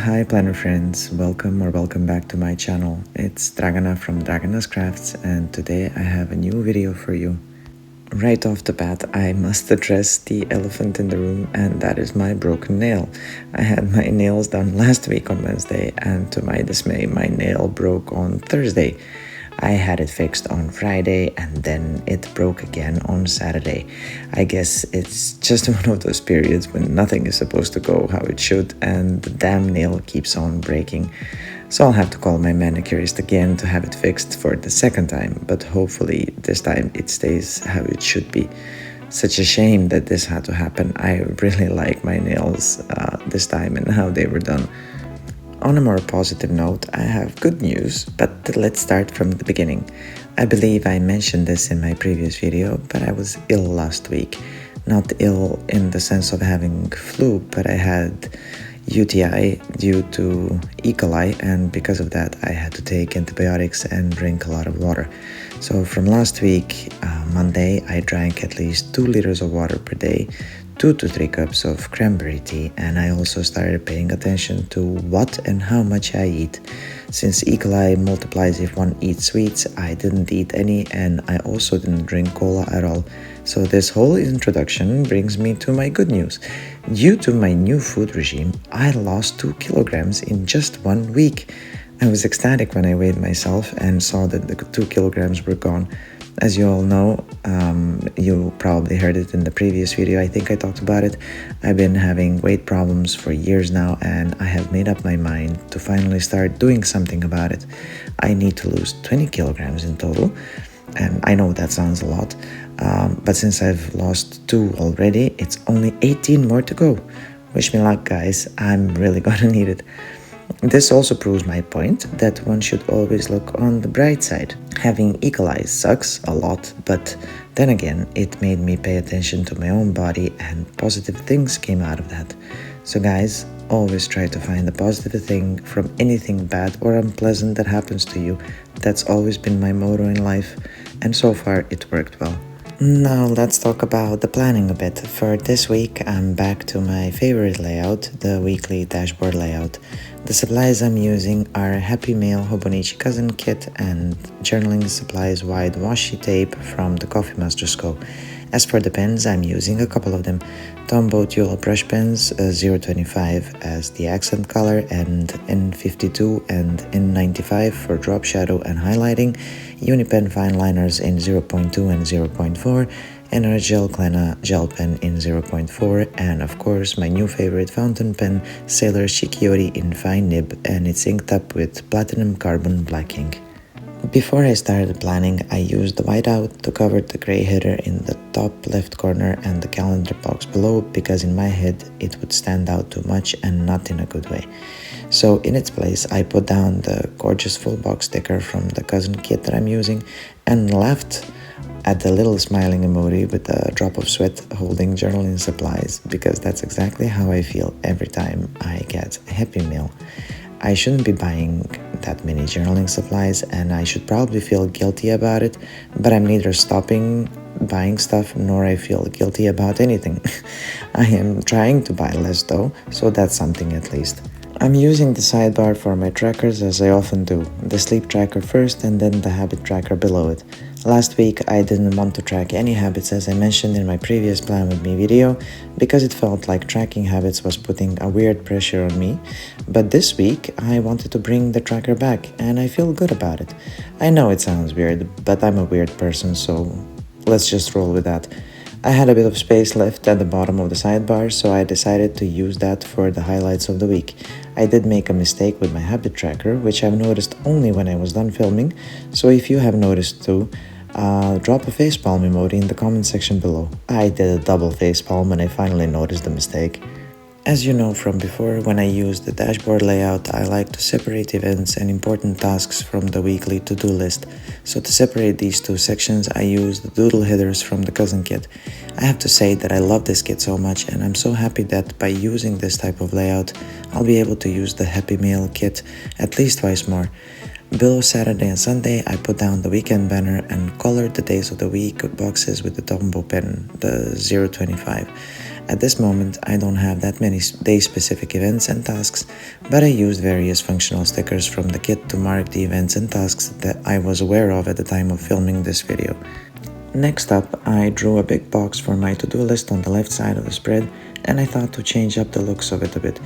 Hi planner friends, welcome back to my channel. It's Dragana from Dragana's Crafts, and today I have a new video for you. Right off the bat, I must address the elephant in the room, and that is my broken nail. I had my nails done last week on Wednesday, and to my dismay, my nail broke on Thursday. I had it fixed on Friday and then it broke again on Saturday. I guess it's just one of those periods when nothing is supposed to go how it should and the damn nail keeps on breaking. So I'll have to call my manicurist again to have it fixed for the second time, but hopefully this time it stays how it should be. Such a shame that this had to happen. I really like my nails this time and how they were done. On a more positive note, I have good news, but let's start from the beginning. I believe I mentioned this in my previous video, but I was ill last week. Not ill in the sense of having flu, but I had UTI due to E. coli, and because of that I had to take antibiotics and drink a lot of water. So from last week, Monday, I drank at least 2 liters of water per day, 2 to 3 cups of cranberry tea, and I also started paying attention to what and how much I eat. Since E. coli multiplies if one eats sweets, I didn't eat any, and I also didn't drink cola at all. So this whole introduction brings me to my good news. Due to my new food regime, I lost 2 kilograms in just 1 week. I was ecstatic when I weighed myself and saw that the 2 kilograms were gone. As you all know, you probably heard it in the previous video, I think I talked about it. I've been having weight problems for years now, and I have made up my mind to finally start doing something about it. I need to lose 20 kilograms in total, and I know that sounds a lot, but since I've lost 2 already, it's only 18 more to go. Wish me luck, guys. I'm really gonna need it. This also proves my point that one should always look on the bright side. Having E. coli sucks a lot, but then again, it made me pay attention to my own body and positive things came out of that. So guys, always try to find a positive thing from anything bad or unpleasant that happens to you. That's always been my motto in life, and so far it worked well. Now let's talk about the planning a bit. For this week, I'm back to my favorite layout, the weekly dashboard layout. The supplies I'm using are Happy Mail Hobonichi Cousin Kit and Journaling Supplies Wide Washi Tape from the Coffee Master's Co. As for the pens, I'm using a couple of them. Tombow Dual Brush Pens 025 as the accent color, and N52 and N95 for drop shadow and highlighting, Unipen Fine Liners in 0.2 and 0.4, and our Gel Klena gel pen in 0.4, and of course my new favorite fountain pen, Sailor Shikiori in fine nib, and it's inked up with platinum carbon black ink. Before I started planning, I used the whiteout to cover the gray header in the top left corner and the calendar box below, because in my head it would stand out too much and not in a good way. So in its place, I put down the gorgeous full box sticker from the cousin kit that I'm using and laughed at the little smiling emoji with a drop of sweat holding journaling supplies, because that's exactly how I feel every time I get a Happy Meal. I shouldn't be buying that many journaling supplies, and I should probably feel guilty about it, but I'm neither stopping buying stuff nor I feel guilty about anything. I am trying to buy less though, so that's something at least. I'm using the sidebar for my trackers as I often do, the sleep tracker first and then the habit tracker below it. Last week I didn't want to track any habits, as I mentioned in my previous Plan With Me video, because it felt like tracking habits was putting a weird pressure on me, but this week I wanted to bring the tracker back and I feel good about it. I know it sounds weird, but I'm a weird person, so let's just roll with that. I had a bit of space left at the bottom of the sidebar, so I decided to use that for the highlights of the week. I did make a mistake with my habit tracker, which I've noticed only when I was done filming, so if you have noticed too, drop a facepalm emoji in the comment section below. I did a double facepalm when I finally noticed the mistake. As you know from before, when I use the dashboard layout, I like to separate events and important tasks from the weekly to-do list. So to separate these two sections, I use the doodle headers from the cousin kit. I have to say that I love this kit so much, and I'm so happy that by using this type of layout, I'll be able to use the Happy Meal kit at least twice more. Below Saturday and Sunday, I put down the weekend banner and colored the days of the week boxes with the Tombow pen, the 025. At this moment, I don't have that many day-specific events and tasks, but I used various functional stickers from the kit to mark the events and tasks that I was aware of at the time of filming this video. Next up, I drew a big box for my to-do list on the left side of the spread, and I thought to change up the looks of it a bit.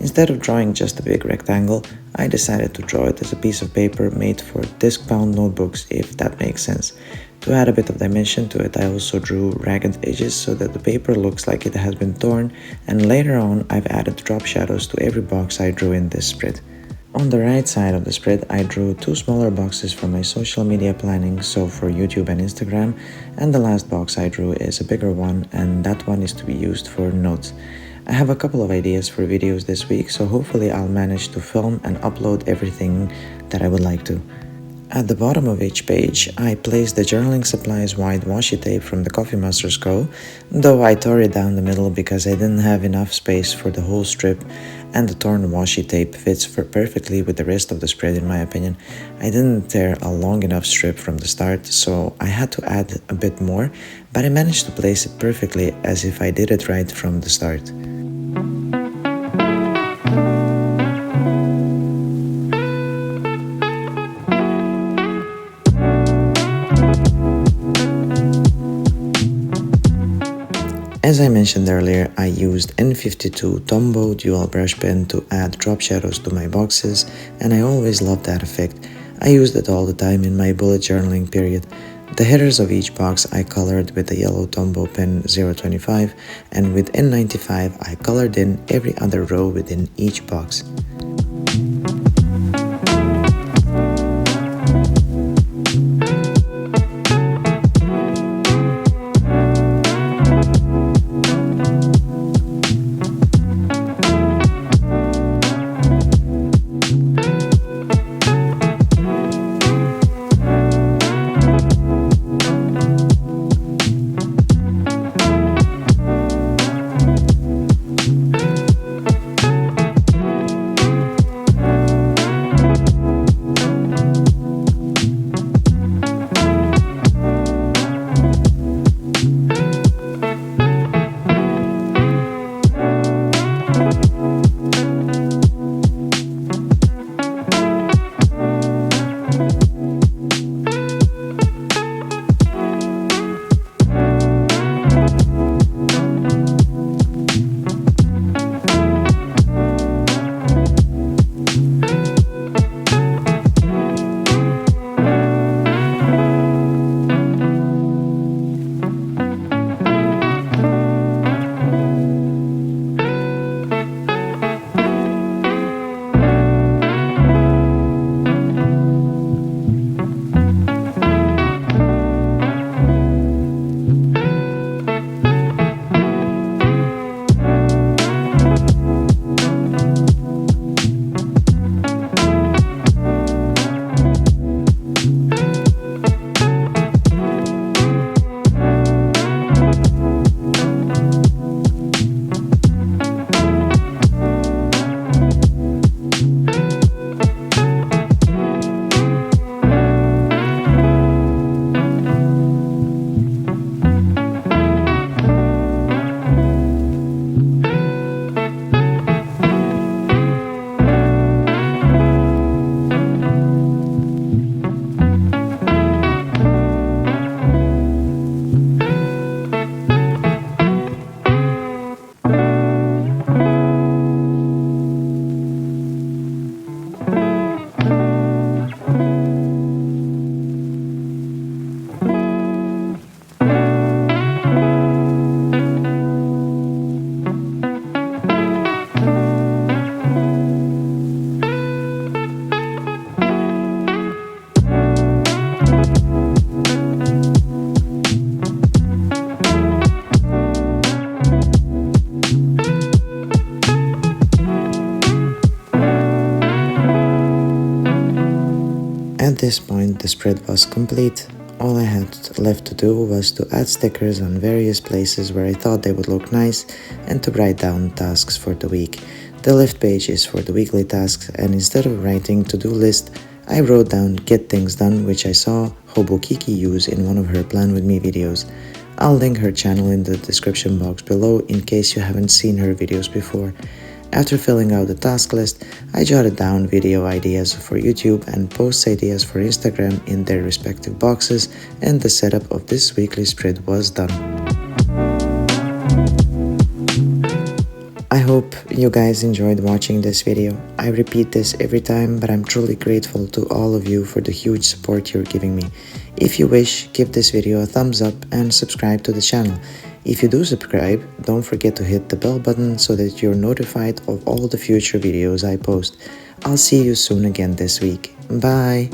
Instead of drawing just a big rectangle, I decided to draw it as a piece of paper made for disc-bound notebooks, if that makes sense. To add a bit of dimension to it, I also drew ragged edges so that the paper looks like it has been torn, and later on I've added drop shadows to every box I drew in this spread. On the right side of the spread, I drew two smaller boxes for my social media planning, so for YouTube and Instagram, and the last box I drew is a bigger one, and that one is to be used for notes. I have a couple of ideas for videos this week, so hopefully I'll manage to film and upload everything that I would like to. At the bottom of each page, I placed the journaling supplies white washi tape from the Coffee Masters Co., though I tore it down the middle because I didn't have enough space for the whole strip, and the torn washi tape fits perfectly with the rest of the spread in my opinion. I didn't tear a long enough strip from the start, so I had to add a bit more, but I managed to place it perfectly as if I did it right from the start. As I mentioned earlier, I used N52 Tombow dual brush pen to add drop shadows to my boxes, and I always loved that effect. I used it all the time in my bullet journaling period. The headers of each box I colored with the yellow Tombow pen 025, and with N95 I colored in every other row within each box. At this point, the spread was complete. All I had left to do was to add stickers on various places where I thought they would look nice and to write down tasks for the week. The left page is for the weekly tasks, and instead of writing to-do list, I wrote down get things done, which I saw Hobonichi use in one of her plan with me videos. I'll link her channel in the description box below in case you haven't seen her videos before. After filling out the task list, I jotted down video ideas for YouTube and post ideas for Instagram in their respective boxes, and the setup of this weekly spread was done. I hope you guys enjoyed watching this video. I repeat this every time, but I'm truly grateful to all of you for the huge support you're giving me. If you wish, give this video a thumbs up and subscribe to the channel. If you do subscribe, don't forget to hit the bell button so that you're notified of all the future videos I post. I'll see you soon again this week. Bye!